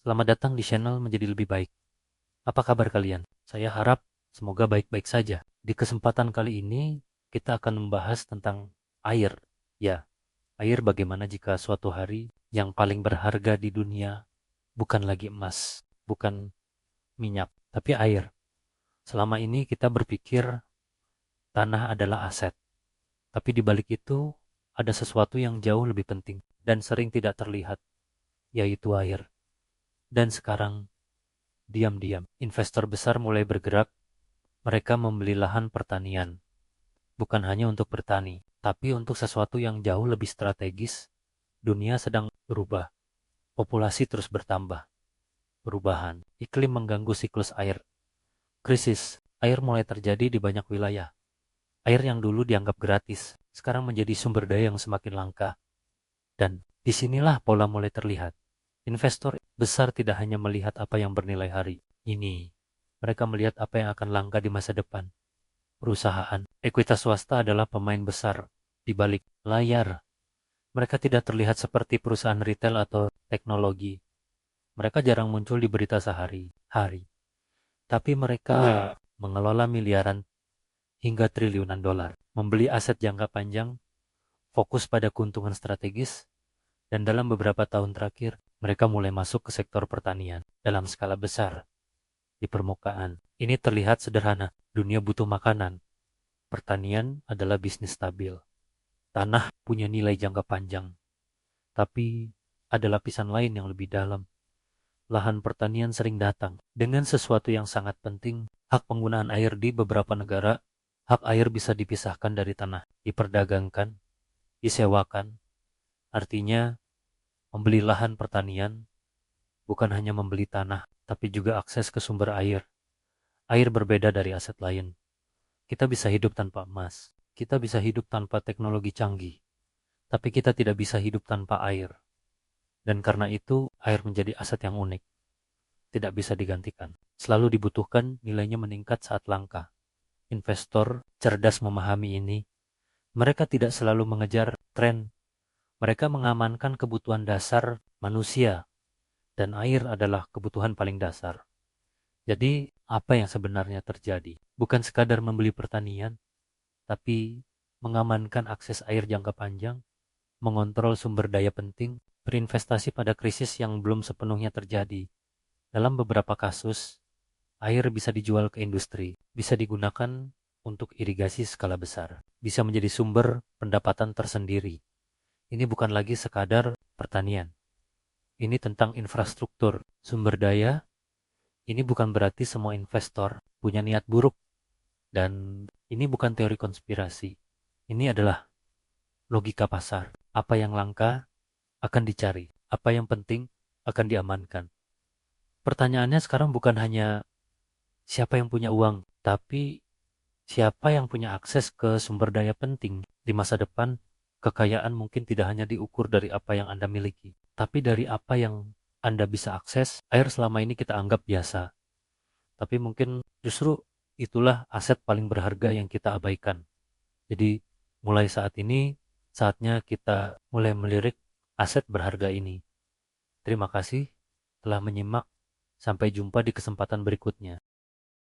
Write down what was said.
Selamat datang di channel Menjadi Lebih Baik. Apa kabar kalian? Saya harap semoga baik-baik saja. Di kesempatan kali ini, kita akan membahas tentang air. Ya, air bagaimana jika suatu hari yang paling berharga di dunia bukan lagi emas, bukan minyak, tapi air. Selama ini kita berpikir tanah adalah aset, tapi di balik itu ada sesuatu yang jauh lebih penting dan sering tidak terlihat, yaitu air. Dan sekarang diam-diam, investor besar mulai bergerak. Mereka membeli lahan pertanian, bukan hanya untuk bertani, tapi untuk sesuatu yang jauh lebih strategis. Dunia sedang berubah, populasi terus bertambah, perubahan, iklim mengganggu siklus air, krisis, air mulai terjadi di banyak wilayah. Air yang dulu dianggap gratis, sekarang menjadi sumber daya yang semakin langka. Dan disinilah pola mulai terlihat. Investor besar tidak hanya melihat apa yang bernilai hari ini, mereka melihat apa yang akan langka di masa depan. Perusahaan, ekuitas swasta adalah pemain besar di balik layar. Mereka tidak terlihat seperti perusahaan retail atau teknologi. Mereka jarang muncul di berita sehari-hari. Tapi mereka mengelola miliaran hingga triliunan dolar. Membeli aset jangka panjang, fokus pada keuntungan strategis, dan dalam beberapa tahun terakhir, mereka mulai masuk ke sektor pertanian dalam skala besar. Di permukaan, ini terlihat sederhana. Dunia butuh makanan. Pertanian adalah bisnis stabil. Tanah punya nilai jangka panjang, tapi ada lapisan lain yang lebih dalam. Lahan pertanian sering datang dengan sesuatu yang sangat penting, hak penggunaan air di beberapa negara. Hak air bisa dipisahkan dari tanah, diperdagangkan, disewakan. Artinya, membeli lahan pertanian bukan hanya membeli tanah, tapi juga akses ke sumber air. Air berbeda dari aset lain. Kita bisa hidup tanpa emas, kita bisa hidup tanpa teknologi canggih, tapi kita tidak bisa hidup tanpa air. Dan karena itu, air menjadi aset yang unik, tidak bisa digantikan. Selalu dibutuhkan, nilainya meningkat saat langka. Investor cerdas memahami ini. Mereka tidak selalu mengejar tren. Mereka mengamankan kebutuhan dasar manusia, dan air adalah kebutuhan paling dasar. Jadi, apa yang sebenarnya terjadi? Bukan sekadar membeli pertanian, tapi mengamankan akses air jangka panjang, mengontrol sumber daya penting, berinvestasi pada krisis yang belum sepenuhnya terjadi. Dalam beberapa kasus, air bisa dijual ke industri, bisa digunakan untuk irigasi skala besar, bisa menjadi sumber pendapatan tersendiri. Ini bukan lagi sekadar pertanian. Ini tentang infrastruktur, sumber daya. Ini bukan berarti semua investor punya niat buruk. Dan ini bukan teori konspirasi. Ini adalah logika pasar. Apa yang langka akan dicari, apa yang penting akan diamankan. Pertanyaannya sekarang bukan hanya siapa yang punya uang, tapi siapa yang punya akses ke sumber daya penting di masa depan. Kekayaan mungkin tidak hanya diukur dari apa yang Anda miliki, tapi dari apa yang Anda bisa akses. Air selama ini kita anggap biasa, tapi mungkin justru itulah aset paling berharga yang kita abaikan. Jadi mulai saat ini, saatnya kita mulai melirik aset berharga ini. Terima kasih telah menyimak. Sampai jumpa di kesempatan berikutnya.